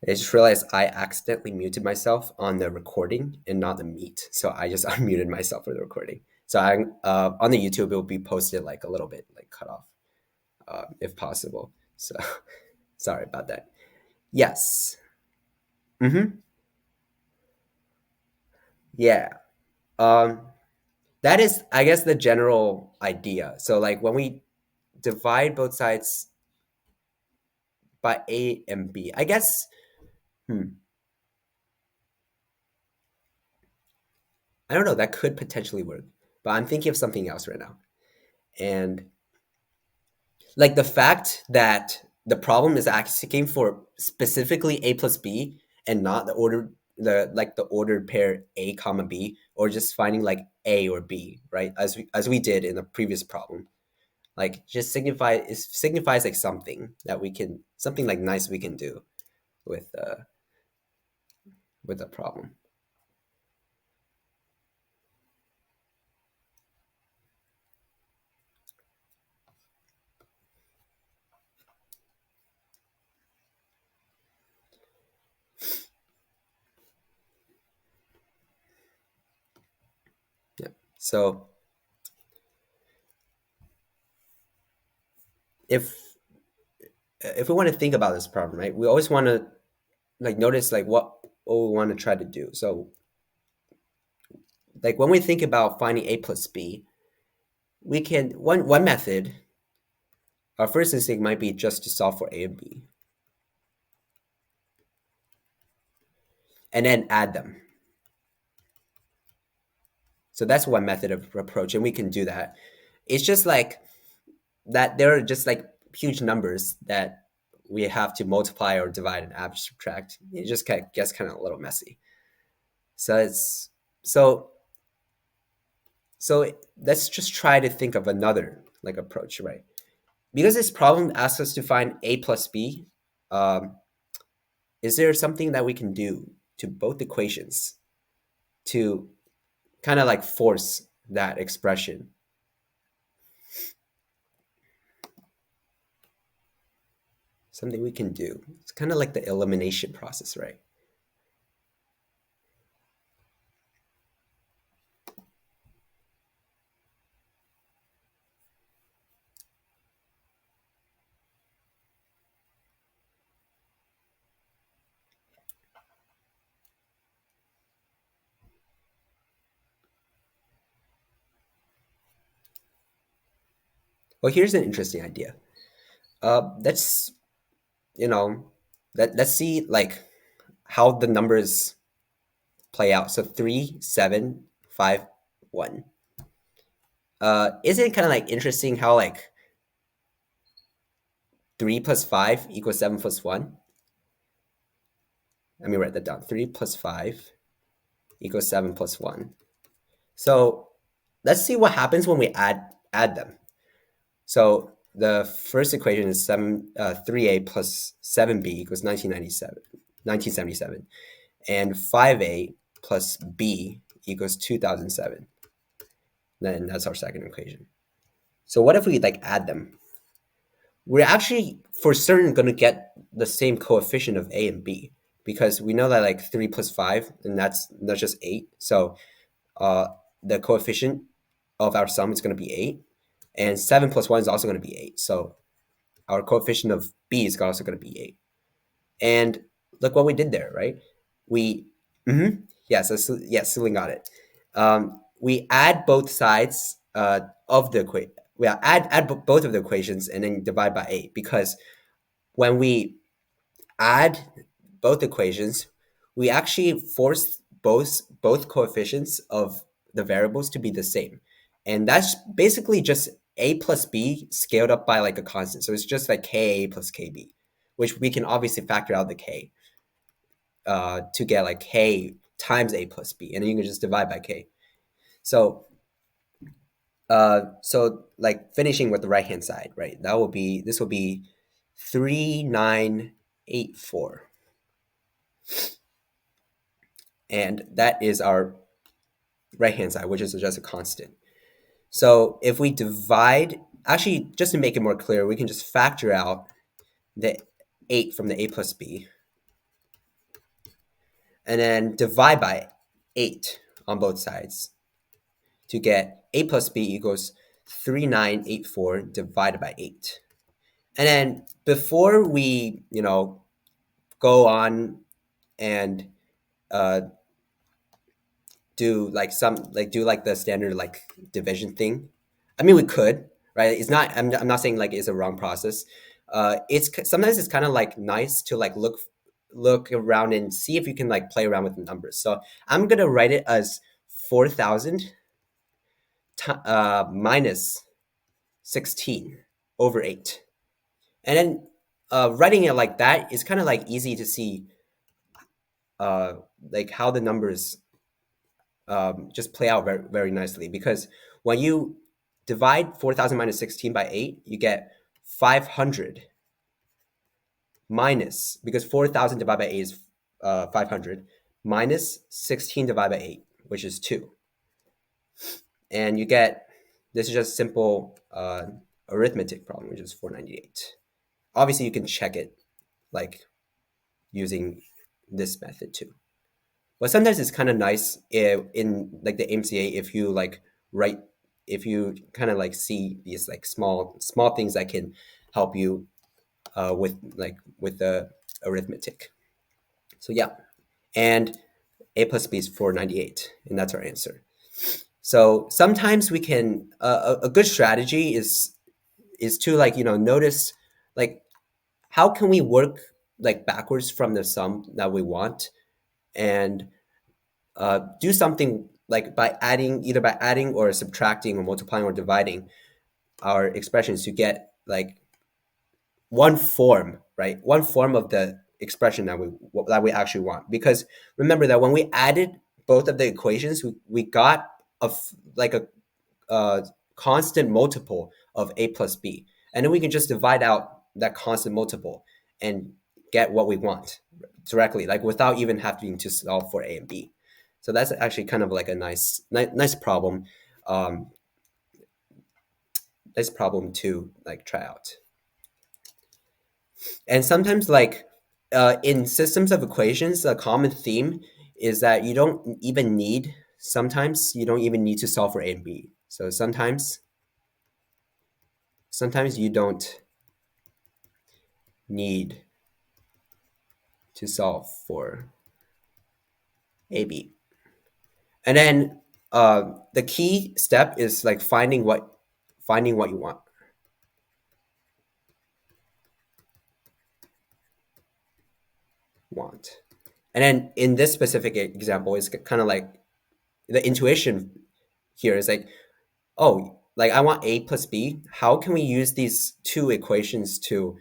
I just realized I accidentally muted myself on the recording and not the meet. So I just unmuted myself for the recording. So I on the YouTube it will be posted like a little bit like cut off, if possible. So sorry about that. Yes. Mm-hmm. Yeah. Um, that is, I guess, the general idea. So like when we divide both sides by A and B, I guess. I don't know. That could potentially work, but I'm thinking of something else right now. And like the fact that the problem is asking for specifically A plus B and not the ordered pair A comma B, or just finding like A or B, right? As we did in the previous problem. Like just signifies like something that we can, something like nice we can do with the problem. Yeah. So if we want to think about this problem, right, we always want to like notice like what we want to try to do. So like when we think about finding A plus B, we can one method. Our first instinct might be just to solve for A and B, and then add them. So that's one method of approach, and we can do that. It's just like that there are just like huge numbers that we have to multiply or divide and add subtract. It just gets kind of a little messy. So it's so so let's just try to think of another like approach, right? Because this problem asks us to find A plus B. Um, is there something that we can do to both equations to kind of like force that expression? Something we can do. It's kind of like the elimination process, right? Well, here's an interesting idea. Let's you know, let's see like how the numbers play out. So 3, 7, 5, 1. Isn't it kind of like interesting how like 3 plus 5 equals 7 plus 1? Let me write that down. 3 plus 5 equals 7 plus 1. So let's see what happens when we add them. So the first equation is 3a plus 7b equals 1977, and 5a plus b equals 2007. Then that's our second equation. So what if we like add them? We're actually for certain going to get the same coefficient of a and b, because we know that like 3 plus 5, and that's just 8. So the coefficient of our sum is going to be 8, and 7 plus 1 is also going to be 8. So our coefficient of b is also going to be 8. And look what we did there, right? We, yes, yes, Celine got it. We add both sides of the equation. We add both of the equations and then divide by 8, because when we add both equations, we actually force both coefficients of the variables to be the same. And that's basically just a plus b scaled up by like a constant. So it's just like ka plus kb, which we can obviously factor out the k to get like k times a plus b, and then you can just divide by k. So so like finishing with the right hand side, right? This will be 3984. And that is our right hand side, which is just a constant. So if we divide, actually, just to make it more clear, we can just factor out the 8 from the a plus b. and then divide by 8 on both sides to get a plus b equals 3984 divided by 8. And then before we, go on and uh, do like the standard like division thing. I mean, we could, right? It's not. I'm not saying like it's a wrong process. Sometimes it's kind of like nice to like look around and see if you can like play around with the numbers. So I'm gonna write it as 4,000 minus 16 over 8, and then writing it like that is kind of like easy to see uh, like how the numbers just play out very, very nicely, because when you divide 4,000 minus 16 by 8, you get 500 minus, because 4,000 divided by 8 is 500, minus 16 divided by 8, which is 2. And you get, this is just simple arithmetic problem, which is 498. Obviously, you can check it like using this method too. But sometimes it's kind of nice in like the AMCA if you like write, if you kind of like see these like small things that can help you with the arithmetic. So yeah, and a plus b is 498, and that's our answer. So sometimes we can a good strategy is to like notice like how can we work like backwards from the sum that we want, and do something like by adding or subtracting or multiplying or dividing our expressions to get like one form, right? One form of the expression that we actually want. Because remember that when we added both of the equations, we got like a constant multiple of a plus b, and then we can just divide out that constant multiple and get what we want directly, like without even having to solve for a and b. So that's actually kind of like a nice problem, um, nice problem to like try out. And sometimes like in systems of equations, a common theme is that sometimes you don't even need to solve for a and b. So sometimes you don't need to solve for AB. And then the key step is like finding what you want. And then in this specific example, it's kind of like the intuition here is like, oh, like I want a plus b. How can we use these two equations to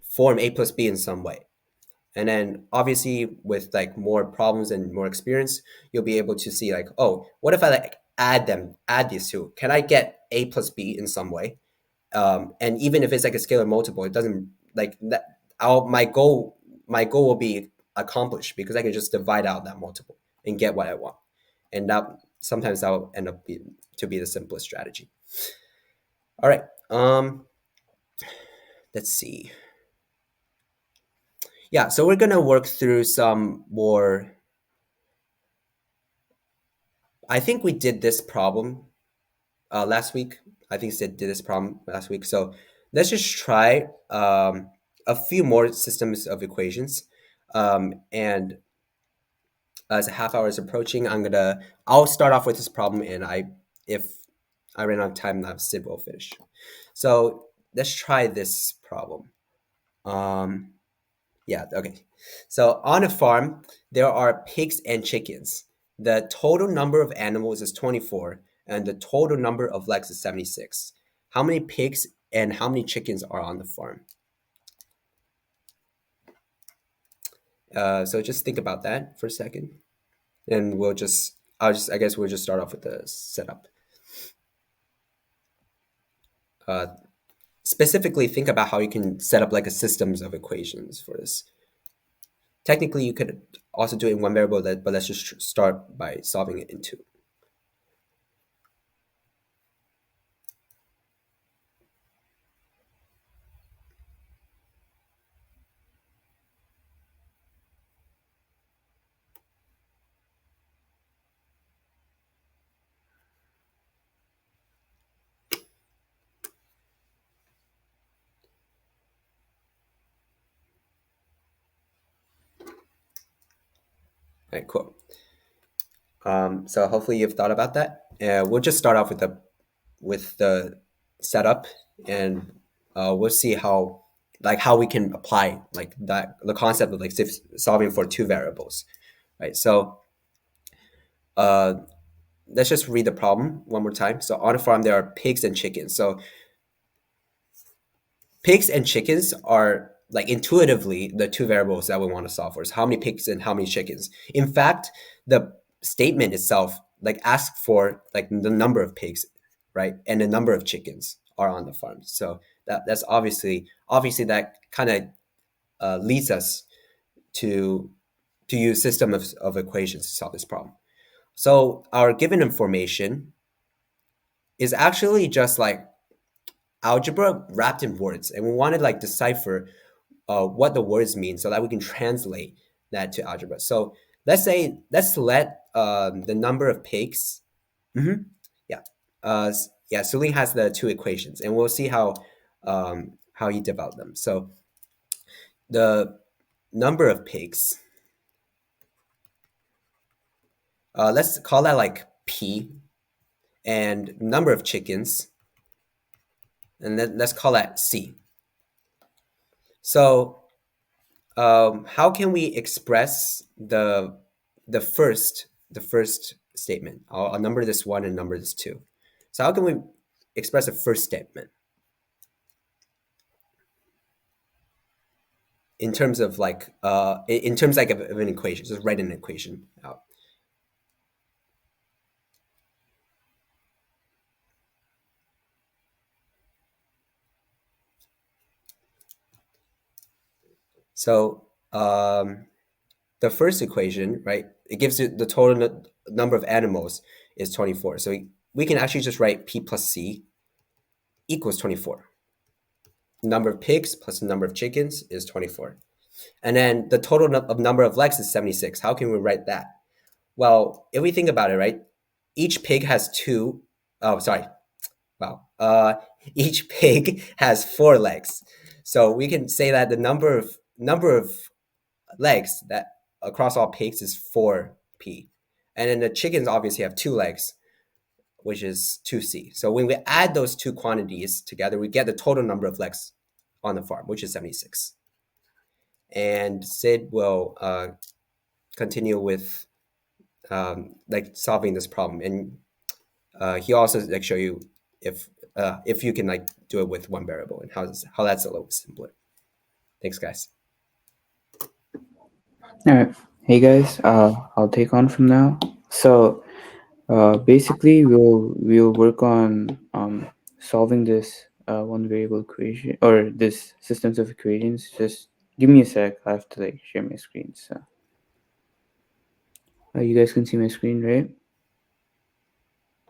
form a plus b in some way? And then obviously with like more problems and more experience, you'll be able to see like, oh, what if I like add these two? Can I get a plus b in some way? And even if it's like a scalar multiple, it doesn't like that. My goal will be accomplished because I can just divide out that multiple and get what I want. And sometimes that will end up to be the simplest strategy. All right. Let's see. Yeah, so we're gonna work through some more. I think we did this problem last week. I think Sid did this problem last week. So let's just try a few more systems of equations. And as a half hour is approaching, I'll start off with this problem, and if I ran out of time, Sid will finish. So let's try this problem. Yeah, okay. So on a farm, there are pigs and chickens. The total number of animals is 24, and the total number of legs is 76. How many pigs and how many chickens are on the farm? So just think about that for a second, and I guess we'll just start off with the setup. Uh, Specifically, think about how you can set up like a systems of equations for this. Technically, you could also do it in one variable, but let's just start by solving it in two. Right, cool. So hopefully you've thought about that. We'll just start off with the setup, and we'll see how we can apply like that the concept of like solving for two variables, right? So uh, let's just read the problem one more time. So on a farm there are pigs and chickens. So pigs and chickens are like intuitively the two variables that we want to solve for is how many pigs and how many chickens. In fact, the statement itself like asks for like the number of pigs, right, and the number of chickens are on the farm. So that's obviously that kind of leads us to use system of equations to solve this problem. So our given information is actually just like algebra wrapped in words, and we want to like decipher what the words mean so that we can translate that to algebra. So let's let the number of pigs. Mhm, yeah, yeah. Sulin has the two equations, and we'll see how he developed them. So the number of pigs, let's call that like P, and number of chickens, and then let's call that C. So how can we express the first statement? I'll number this one and number this two. So how can we express the first statement in terms of like in terms like of an equation? Just write an equation out. So the first equation, right? It gives you the total number of animals is 24. So we can actually just write P plus C equals 24. Number of pigs plus the number of chickens is 24. And then the total of number of legs is 76. How can we write that? Well, if we think about it, right? Each pig has two, oh, sorry. Wow. Each pig has four legs. So we can say that the number of legs that across all pigs is 4p. And then the chickens obviously have two legs, which is 2c. So when we add those two quantities together, we get the total number of legs on the farm, which is 76. And Sid will continue with like solving this problem, and he also like show you if you can like do it with one variable and how that's a little simpler. Thanks, guys. All right. Hey guys, I'll take on from now. So basically, we'll work on solving this one variable equation or this systems of equations. Just give me a sec. I have to like share my screen. So you guys can see my screen, right?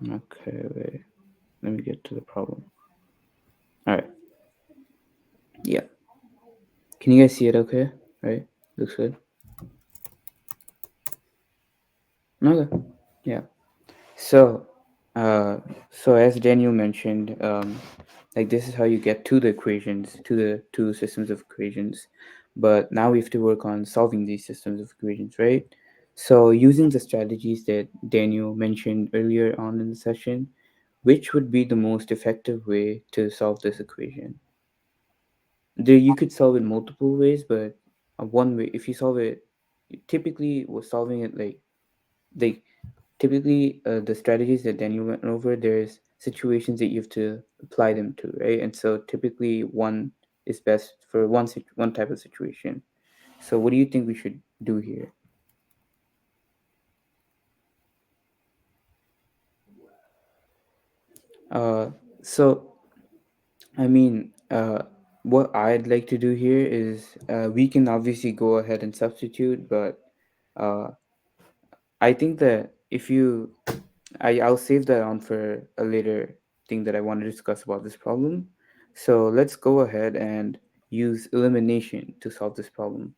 Okay, wait. Let me get to the problem. All right. Yeah. Can you guys see it? Okay. Right. Looks good. Okay. Yeah. So, so as Daniel mentioned, like this is how you get to the equations, to the two systems of equations. But now we have to work on solving these systems of equations, right? So, using the strategies that Daniel mentioned earlier on in the session, which would be the most effective way to solve this equation? There, you could solve it multiple ways, but one way, if you solve it, typically we're solving it like typically the strategies that Daniel went over, there's situations that you have to apply them to, right? And so typically one is best for one type of situation. So what do you think we should do here? Uh, so I mean, what I'd like to do here is we can obviously go ahead and substitute, but uh, I think that if you I'll save that on for a later thing that I want to discuss about this problem. So let's go ahead and use elimination to solve this problem.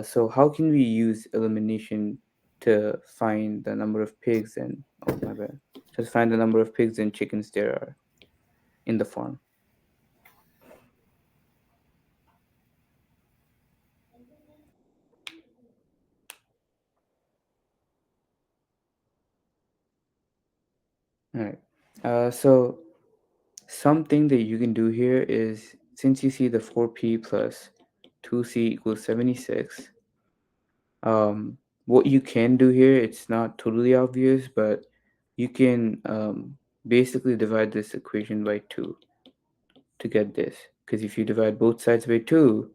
So how can we use elimination to find the number of pigs and oh my bad, to find the number of pigs and chickens there are in the farm? All right. So something that you can do here is, since you see the 4p plus 2c equals 76, um, what you can do here, it's not totally obvious, but you can basically divide this equation by 2 to get this. Because if you divide both sides by 2,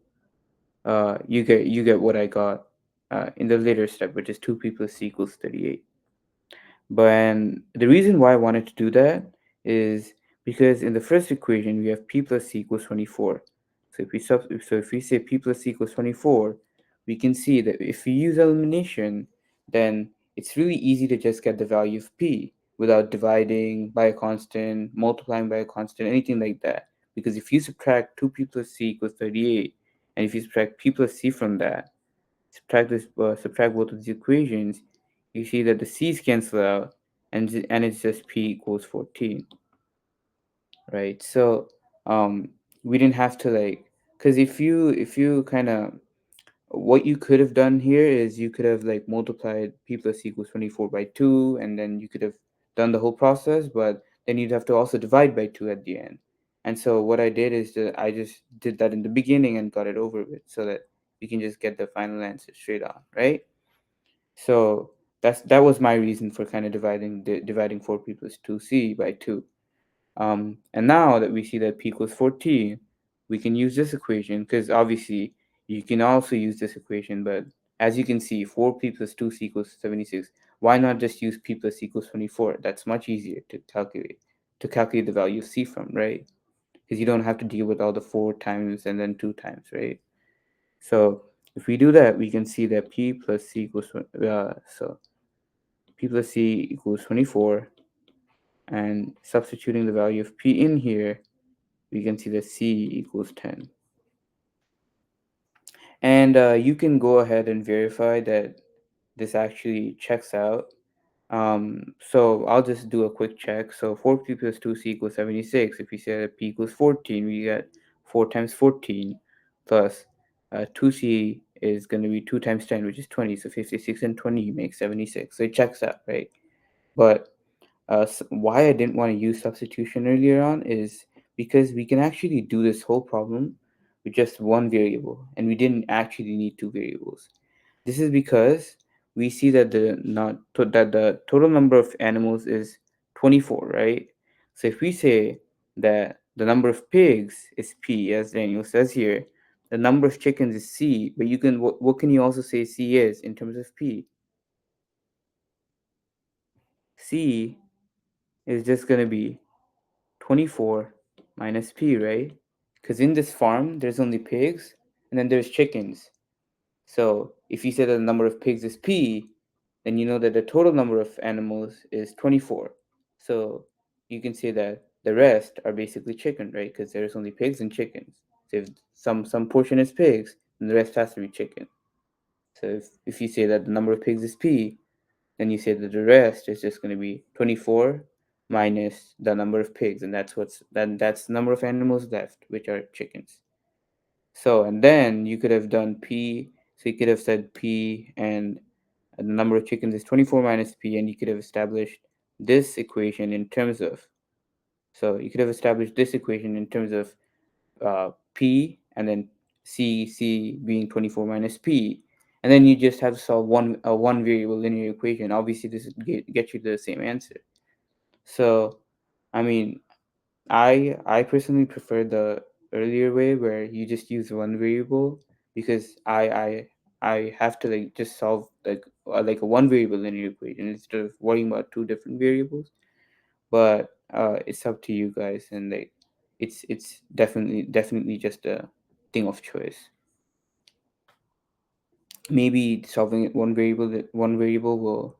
you get what I got in the later step, which is 2p plus c equals 38. But and the reason why I wanted to do that is because in the first equation we have p plus c equals 24. So if we say p plus c equals 24, we can see that if we use elimination, then it's really easy to just get the value of p without dividing by a constant, multiplying by a constant, anything like that. Because if you subtract 2p plus c equals 38, and if you subtract p plus c from that, subtract both of these equations, you see that the c's cancel out, and it's just p equals 14, right? So um, we didn't have to like, because if you kind of, what you could have done here is you could have like multiplied p plus c equals 24 by 2, and then you could have done the whole process, but then you'd have to also divide by 2 at the end. And so what I did is that I just did that in the beginning and got it over with so that you can just get the final answer straight on, right? So that was my reason for kind of dividing 4p plus 2c by 2. And now that we see that p equals 14, we can use this equation, because obviously you can also use this equation, but as you can see, 4p plus 2c equals 76. Why not just use p plus c equals 24? That's much easier to calculate the value of c from, right? Because you don't have to deal with all the 4 times and then 2 times, right? So if we do that, we can see that p plus c equals so p plus c equals 24, and substituting the value of p in here, we can see that c equals 10. And you can go ahead and verify that this actually checks out. So I'll just do a quick check. So 4p plus 2c equals 76. If we say that p equals 14, we get 4 times 14 plus 2c is going to be 2 times 10, which is 20. So 56 and 20 makes 76. So it checks out, right? But why I didn't want to use substitution earlier on is because we can actually do this whole problem with just one variable, and we didn't actually need two variables. This is because we see that the total number of animals is 24, right? So if we say that the number of pigs is p, as Daniel says here, the number of chickens is c, but what can you also say c is in terms of p? C is just going to be 24 minus p, right? Because in this farm, there's only pigs and then there's chickens. So if you say that the number of pigs is p, then you know that the total number of animals is 24. So you can say that the rest are basically chicken, right? Because there's only pigs and chickens. So if some portion is pigs, then the rest has to be chicken. So if you say that the number of pigs is p, then you say that the rest is just going to be 24 minus the number of pigs, and that's the number of animals left, which are chickens. So and then you could have done p. So you could have said p, and the number of chickens is 24 minus p, and you could have established this equation in terms of. So you could have established this equation in terms of p, and then c being 24 minus p, and then you just have to solve one variable linear equation. Obviously this would get you the same answer. So I mean, I personally prefer the earlier way where you just use one variable, because I have to like just solve like a one variable linear equation instead of worrying about two different variables. But it's up to you guys, and like it's definitely just a thing of choice. Maybe solving it one variable will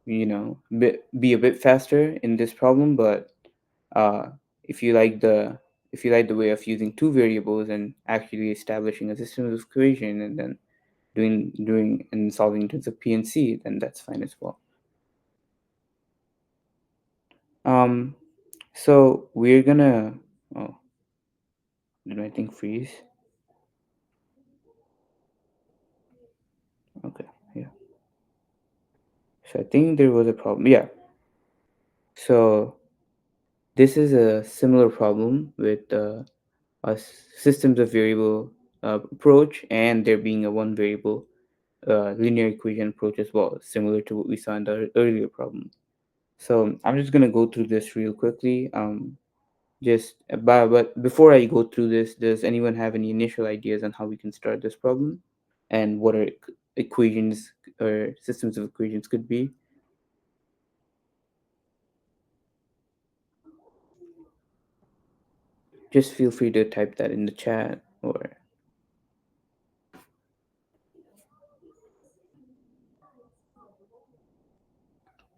be a bit faster in this problem, but uh, if you like the if you like the way of using two variables and actually establishing a system of equation, and then doing and solving in terms of p and c, then that's fine as well. um so we're gonna, oh, did my thing freeze? Okay, yeah. So I think there was a problem. Yeah. So this is a similar problem with systems of variable approach, and there being a one variable linear equation approach as well, similar to what we saw in the earlier problem. So I'm just gonna go through this real quickly. But before I go through this, does anyone have any initial ideas on how we can start this problem, and what are equations or systems of equations could be? Just feel free to type that in the chat. Or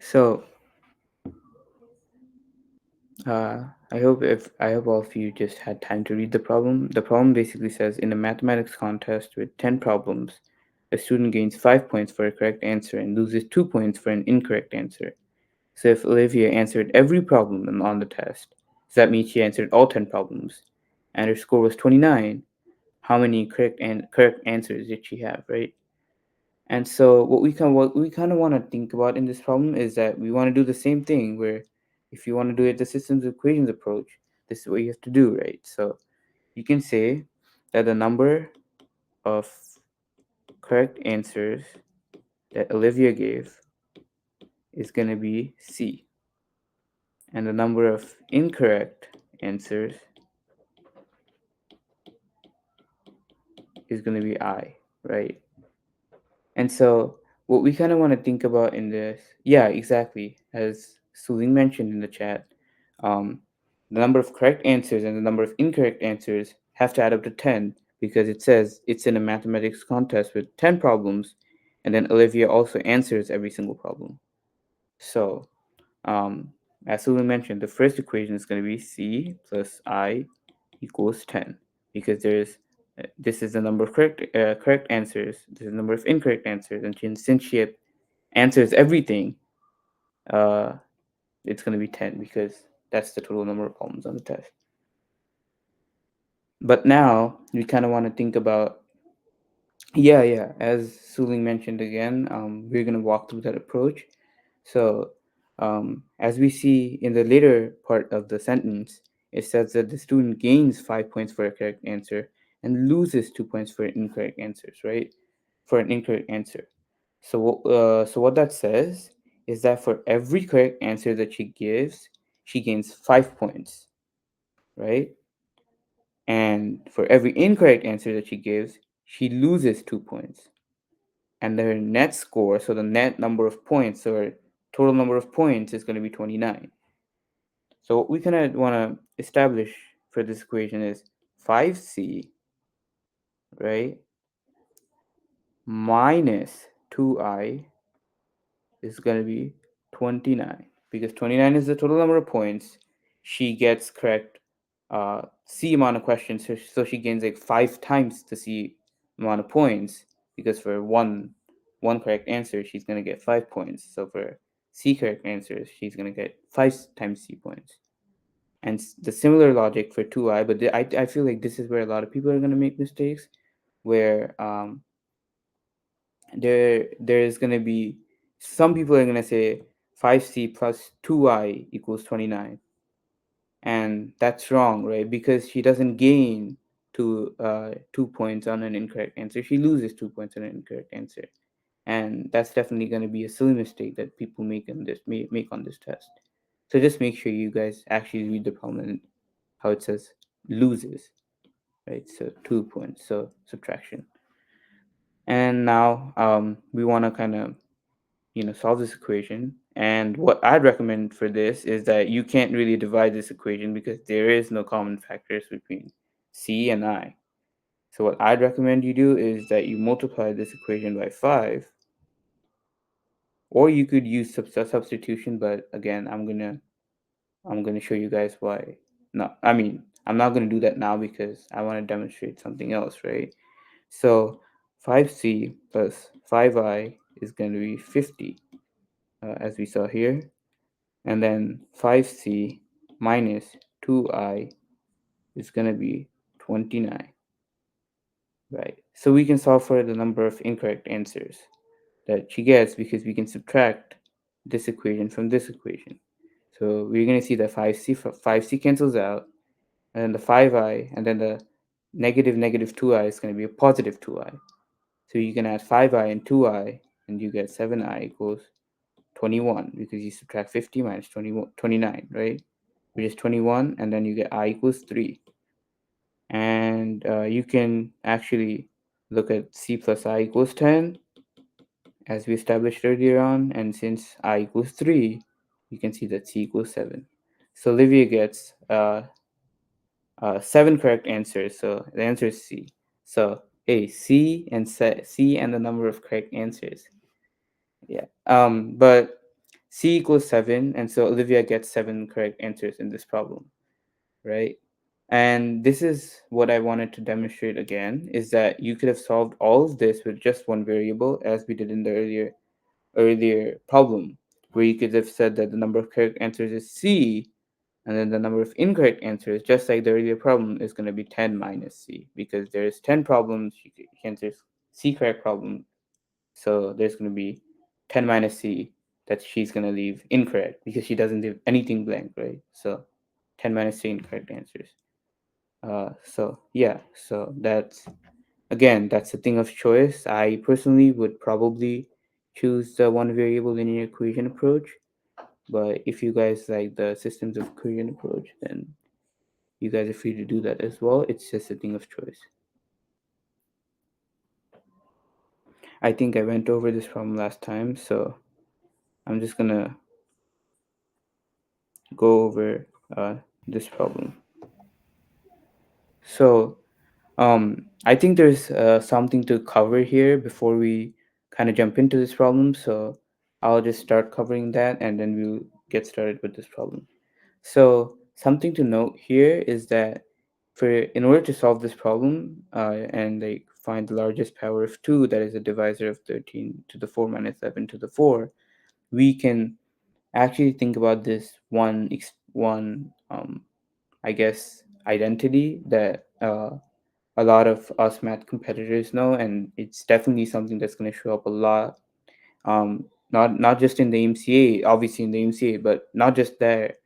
so Uh, I hope all of you just had time to read the problem. The problem basically says, in a mathematics contest with 10 problems, a student gains 5 points for a correct answer and loses 2 points for an incorrect answer. So if Olivia answered every problem on the test, does that mean she answered all 10 problems, and her score was 29? How many correct answers did she have, right? And so what we kind of want to think about in this problem is that we want to do the same thing, where if you want to do it the systems equations approach, this is what you have to do, right? So you can say that the number of correct answers that Olivia gave is going to be C, and the number of incorrect answers is going to be I, right? And so, what we kind of want to think about in this, yeah, exactly, as Suling mentioned in the chat, um, the number of correct answers and the number of incorrect answers have to add up to 10, because it says it's in a mathematics contest with 10 problems, and then Olivia also answers every single problem. So, um, as Suling mentioned, the first equation is going to be C plus I equals 10, because this is the number of correct answers, this is the number of incorrect answers, and since she answers everything, uh, it's going to be 10, because that's the total number of problems on the test. But now we kind of want to think about, yeah, as Suling mentioned again, we're going to walk through that approach. So, as we see in the later part of the sentence, it says that the student gains 5 points for a correct answer and loses 2 points for incorrect answers, right? For an incorrect answer. So what that says is that for every correct answer that she gives, she gains 5 points, right? And for every incorrect answer that she gives, she loses 2 points. And their net score, so the net number of points or total number of points, is going to be 29. So what we kind of want to establish for this equation is 5c, right, minus 2I is going to be 29, because 29 is the total number of points. She gets correct C amount of questions, so she gains like 5 times the C amount of points, because for one correct answer, she's going to get 5 points. So for C correct answers, she's going to get 5 times C points. And the similar logic for 2I, but I feel like this is where a lot of people are going to make mistakes, where there's going to be some people are going to say 5C plus 2I equals 29, and that's wrong, right? Because she doesn't gain 2 points on an incorrect answer, she loses 2 points on an incorrect answer. And that's definitely going to be a silly mistake that people make on this test. So just make sure you guys actually read the problem and how it says loses, right? So 2 points, so subtraction. And now we want to kind of solve this equation. And what I'd recommend for this is that you can't really divide this equation, because there is no common factors between C and I. So what I'd recommend you do is that you multiply this equation by 5, or you could use substitution, but again, I'm gonna show you guys why. No, I mean, I'm not gonna do that now, because I want to demonstrate something else, right? So 5C plus 5I is going to be 50, as we saw here. And then 5C minus 2I is going to be 29, right? So we can solve for the number of incorrect answers that she gets, because we can subtract this equation from this equation. So we're going to see that 5c cancels out, and then the 5i, and then the negative negative 2i is going to be a positive 2i. So you can add 5i and 2i, and you get 7i equals 21, because you subtract 50 minus 29, right? Which is 21, and then you get I equals 3. And you can actually look at c plus I equals 10, as we established earlier on, and since I equals 3, you can see that c equals 7. So Olivia gets 7 correct answers, so the answer is C. So, hey, C and the number of correct answers. Yeah. But C equals 7, and so Olivia gets 7 correct answers in this problem, right? And this is what I wanted to demonstrate again, is that you could have solved all of this with just one variable, as we did in the earlier problem, where you could have said that the number of correct answers is C, and then the number of incorrect answers, just like the earlier problem, is going to be 10 minus C, because there's 10 problems, you can answer C correct problem, so there's going to be 10 minus C that she's going to leave incorrect, because she doesn't leave anything blank, right? So 10 minus C incorrect answers. So yeah, so that's, again, that's a thing of choice. I personally would probably choose the one variable linear equation approach, but if you guys like the systems of equation approach, then you guys are free to do that as well. It's just a thing of choice. I think I went over this problem last time, so I'm just gonna go over this problem. So I think there's something to cover here before we kind of jump into this problem. So I'll just start covering that, and then we'll get started with this problem. So something to note here is that in order to solve this problem and like find the largest power of 2, that is a divisor of 13 to the 4 minus 11 to the 4, we can actually think about this one I guess identity that a lot of us math competitors know, and it's definitely something that's going to show up a lot, not just in the AMCA, obviously in the AMCA, but not just there.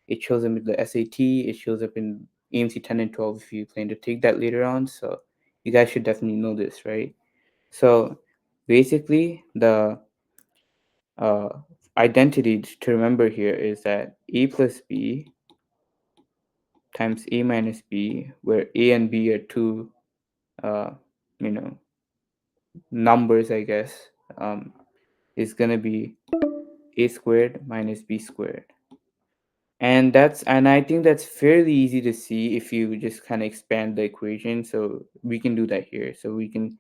It shows up in the SAT. It shows up in AMC 10 and 12 if you plan to take that later on. So you guys should definitely know this, right? So basically, the uh, identity to remember here is that A plus B times A minus B, where A and B are two, uh, you know, numbers, I guess, um, is gonna be A squared minus B squared. And I think that's fairly easy to see if you just kind of expand the equation. So we can do that here. So we can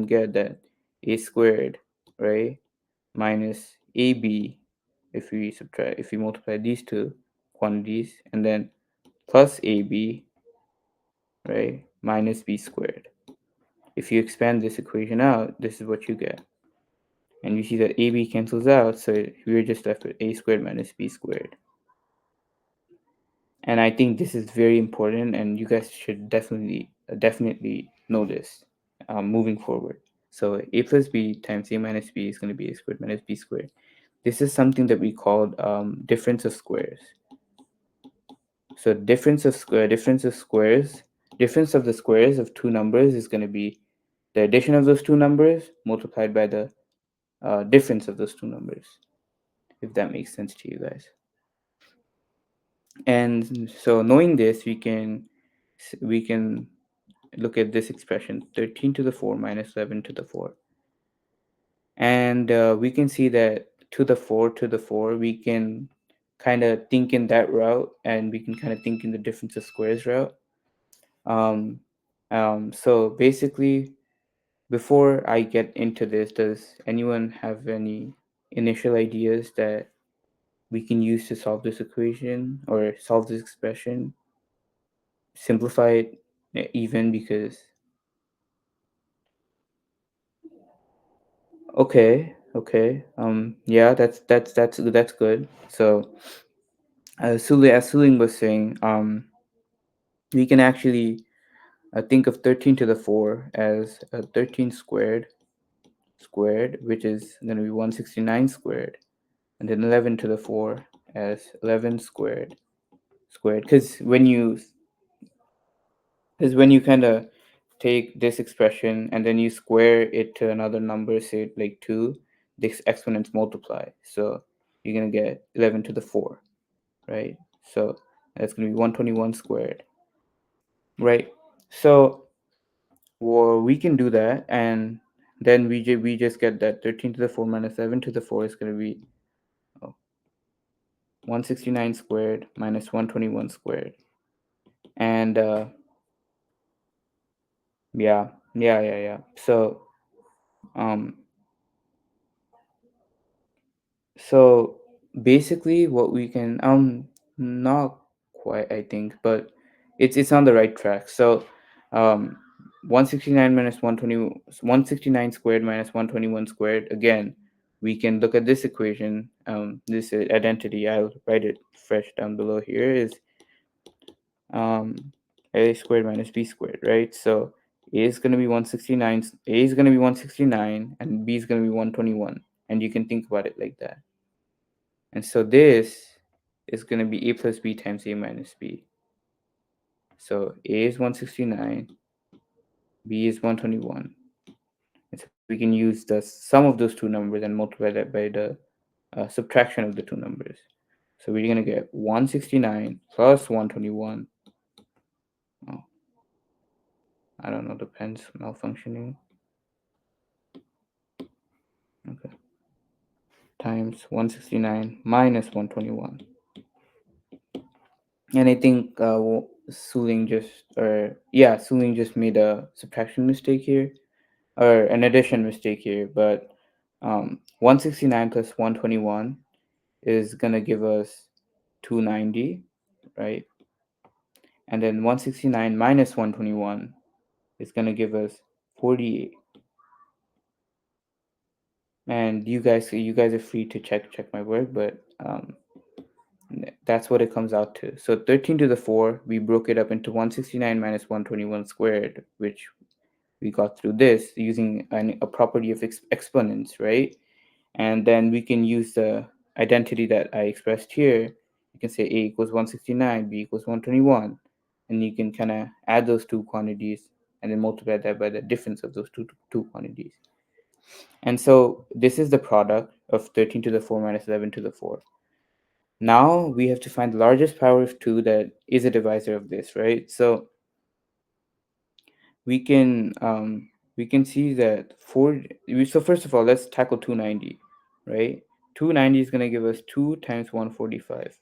get that A squared, right, minus AB, if we multiply these two quantities, and then plus AB, right, minus B squared. If you expand this equation out, this is what you get. And you see that AB cancels out, so we're just left with A squared minus B squared. And I think this is very important, and you guys should definitely know this moving forward. So A plus B times A minus B is going to be A squared minus B squared. This is something that we called difference of squares. So difference of the squares of two numbers is going to be the addition of those two numbers multiplied by the difference of those two numbers, if that makes sense to you guys. And so knowing this, we can look at this expression, 13 to the 4 minus 11 to the 4. And we can see that to the 4, we can kind of think in that route, and we can kind of think in the difference of squares route. Um, so basically, before I get into this, does anyone have any initial ideas that we can use to solve this equation or solve this expression? Simplify it even, because okay, yeah, that's good. So as Suling was saying, we can actually think of 13 to the 4 as 13 squared, which is going to be 169 squared, and then 11 to the 4 as 11 squared, because when you kind of take this expression and then you square it to another number, say like 2, this exponents multiply. So you're going to get 11 to the 4, right? So that's going to be 121 squared, right? So well, we can do that, and then we just get that 13 to the 4 minus 7 to the 4 is going to be, oh, 169 squared minus 121 squared. And yeah. So um so basically what we can, not quite, I think, but it's on the right track. So um 169 minus 169 squared minus 121 squared, again we can look at this equation, this identity. I'll write it fresh down below here, is um a squared minus b squared, right? So a is going to be 169, a is going to be 169, and b is going to be 121, and you can think about it like that. And so this is going to be a plus b times a minus b. So a is 169, b is 121. And so we can use the sum of those two numbers and multiply that by the subtraction of the two numbers. So we're going to get 169 plus 121. Oh, I don't know, the pen's malfunctioning. Okay. Times 169 minus 121. And I think Suling just made a subtraction mistake here, or an addition mistake here. But 169 plus 121 is gonna give us 290, right? And then 169 minus 121 is gonna give us 48. And you guys are free to check my work, but that's what it comes out to. So 13 to the 4, we broke it up into 169 minus 121 squared, which we got through this using a property of exponents, right? And then we can use the identity that I expressed here. You can say a equals 169, b equals 121, and you can kind of add those two quantities and then multiply that by the difference of those two quantities. And so this is the product of 13 to the 4 minus 11 to the 4. Now we have to find the largest power of 2 that is a divisor of this, right? So we can see that so first of all, let's tackle 290, right? 290 is going to give us 2 times 145,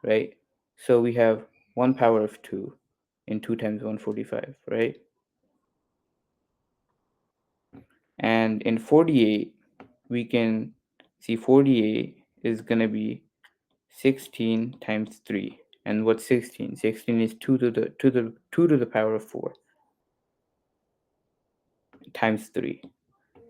right? So we have 1 power of 2 in 2 times 145, right? And in 48, we can see 48 is going to be 16 times 3. And what's 16? 16 is 2 to the power of 4 times 3.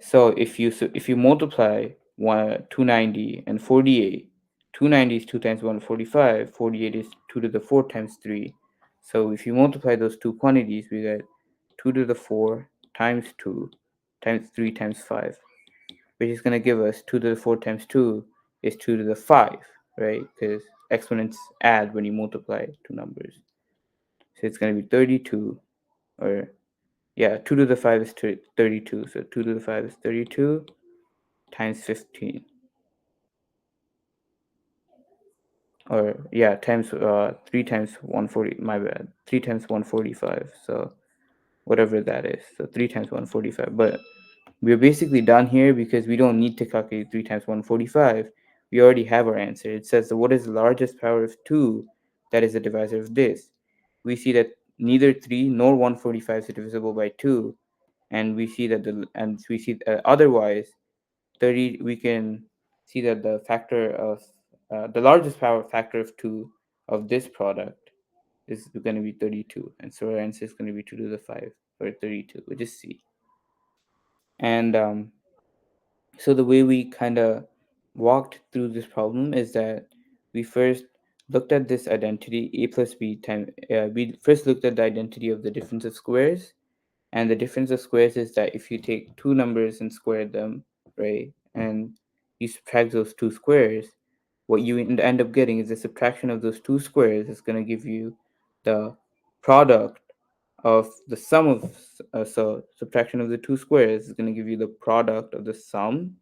So if you multiply 290 and 48, 290 is 2 times 145, 48 is 2 to the 4 times 3. So if you multiply those two quantities, we get 2 to the 4 times 2 times 3 times 5, which is going to give us 2 to the 4 times 2 is 2 to the 5, right? Because exponents add when you multiply two numbers. So it's going to be 32, or yeah, 2 to the 5 is 32. So 2 to the 5 is 32 times 15, or yeah, times 3 times 140, my bad, 3 times 145, so whatever that is, so 3 times 145. But we're basically done here because we don't need to calculate 3 times 145. We already have our answer. It says, so what is the largest power of 2 that is the divisor of this? We see that neither 3 nor 145 is divisible by 2, and we see that otherwise 30, we can see that the factor of the largest power factor of 2 of this product is going to be 32, and so our answer is going to be 2 to the 5, or 32, which is C. And so the way we kind of walked through this problem is that we first looked at this identity a plus b time. We first looked at the identity of the difference of squares, and the difference of squares is that if you take two numbers and square them, right, and you subtract those two squares, what you end up getting is the subtraction of those two squares is going to give you the product of the sum of, so subtraction of the two squares is going to give you the product of the sum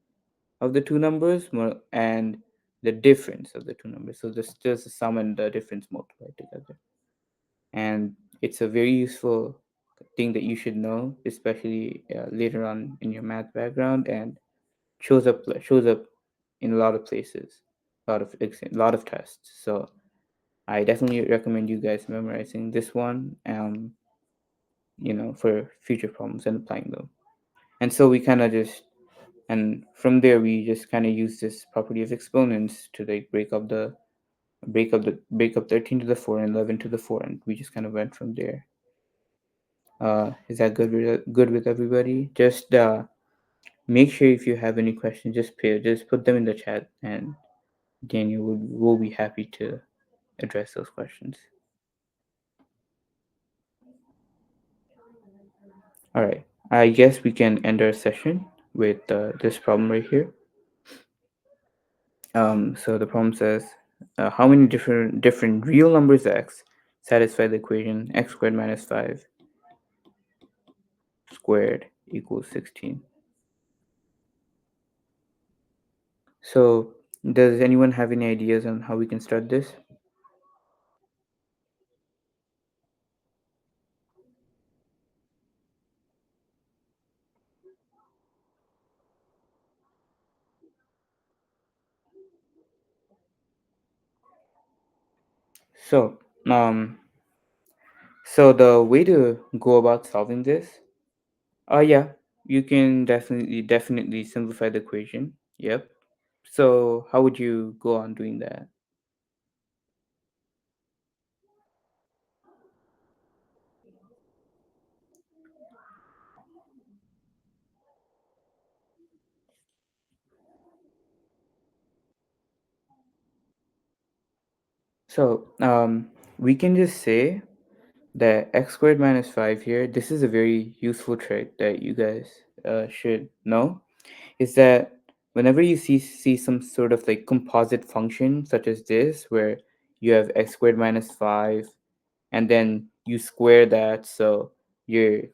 of the two numbers and the difference of the two numbers. So this just the sum and the difference multiplied together. And it's a very useful thing that you should know, especially later on in your math background, and shows up in a lot of places, a lot of tests. So I definitely recommend you guys memorizing this one, for future problems and applying them. And so we kind of just, and from there we just kind of use this property of exponents to like break up 13 to the 4 and 11 to the 4, and we just kind of went from there. Is that good with everybody? Just make sure if you have any questions, just put them in the chat, and Daniel will be happy to address those questions. All right, I guess we can end our session with this problem right here. So the problem says, how many different real numbers x satisfy the equation x squared minus 5 squared equals 16? So does anyone have any ideas on how we can start this? So, um, so the way to go about solving this, yeah, you can definitely simplify the equation. Yep. So how would you go on doing that? So, we can just say that x squared minus 5 here, this is a very useful trick that you guys should know, is that whenever you see some sort of like composite function such as this, where you have x squared minus 5 and then you square that, so you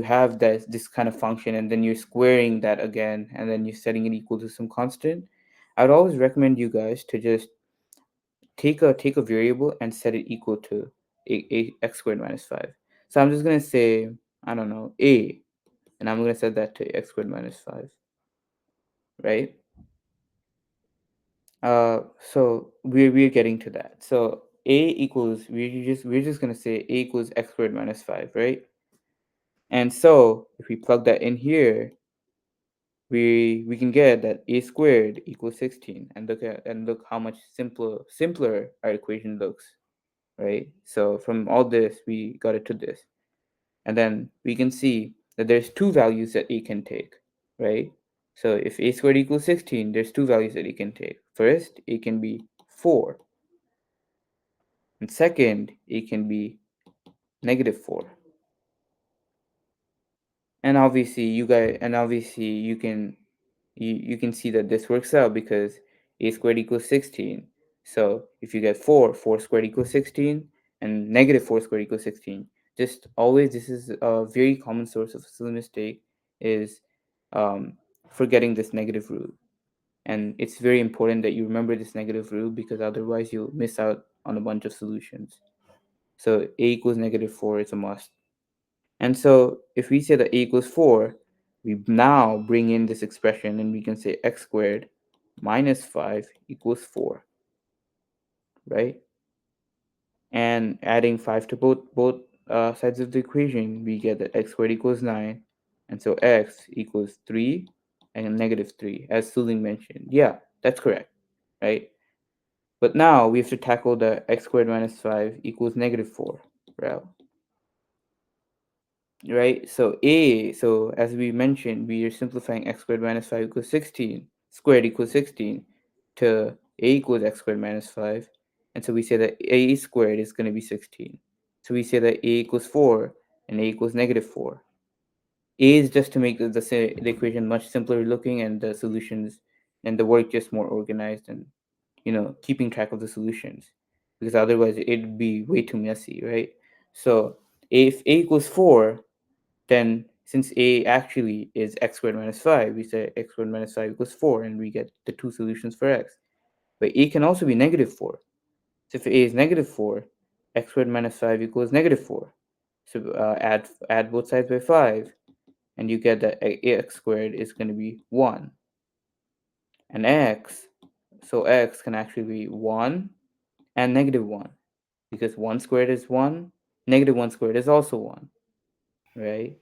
have this kind of function, and then you're squaring that again, and then you're setting it equal to some constant. I'd always recommend you guys to just take a variable and set it equal to a x squared minus 5. So I'm just going to say, I don't know, a, and I'm going to set that to x squared minus 5, right? So we're getting to that. So a equals, we're just going to say a equals x squared minus 5, right? And so if we plug that in here, we can get that a squared equals 16, and look how much simpler our equation looks, right? So from all this, we got it to this. And then we can see that there's two values that a can take, right? So if a squared equals 16, there's two values that a can take. First, a can be 4. And second, a can be -4. And obviously you can see that this works out because a squared equals 16. So if you get 4 squared equals 16, and -4 squared equals 16. Just always, this is a very common source of silly mistake, is forgetting this negative root. And it's very important that you remember this negative root, because otherwise you'll miss out on a bunch of solutions. So a equals -4 is a must. And so if we say that a equals 4, we now bring in this expression, and we can say x squared minus 5 equals 4, right? And adding 5 to both sides of the equation, we get that x squared equals 9. And so x equals 3 and -3, as Suling mentioned. Yeah, that's correct, right? But now we have to tackle the x squared minus 5 equals -4 route. Right? So as we mentioned, we are simplifying x squared minus 5 equals 16, squared equals 16, to a equals x squared minus 5. And so we say that a squared is going to be 16. So we say that a equals 4 and a equals -4. A is just to make the equation much simpler looking, and the solutions and the work just more organized and keeping track of the solutions, because otherwise it'd be way too messy, right? So if a equals 4, then since a actually is x squared minus 5, we say x squared minus 5 equals 4, and we get the two solutions for x. But a can also be negative 4. So if a is negative 4, x squared minus 5 equals negative 4. So add both sides by 5, and you get that x squared is going to be 1. And x can actually be 1 and negative 1, because 1 squared is 1, negative 1 squared is also 1, right?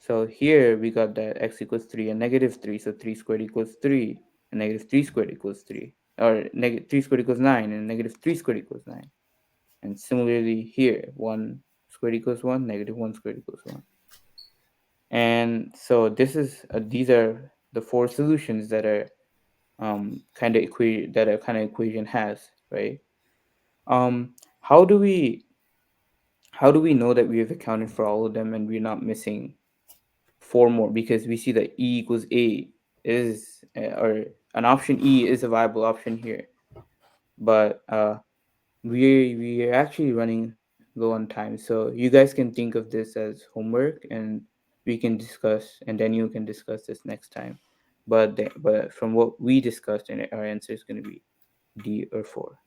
So here we got that x equals 3 and negative 3, so 3 squared equals 3, and negative 3 squared equals 3. Or negative 3 squared equals 9, and negative 3 squared equals 9. And similarly here, 1 squared equals 1, negative 1 squared equals 1. And so these are the four solutions that are kind of equation has, right? Um, how do we how do we know that we have accounted for all of them and we're not missing four more? Because we see that e equals a is or an option E is a viable option here, but we are actually running low on time, so you guys can think of this as homework, and we can discuss, and then you can discuss this next time. But from what we discussed, and our answer is going to be D or 4.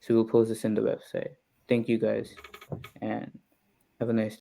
So we'll post this in the website. Thank you guys, and have a nice day.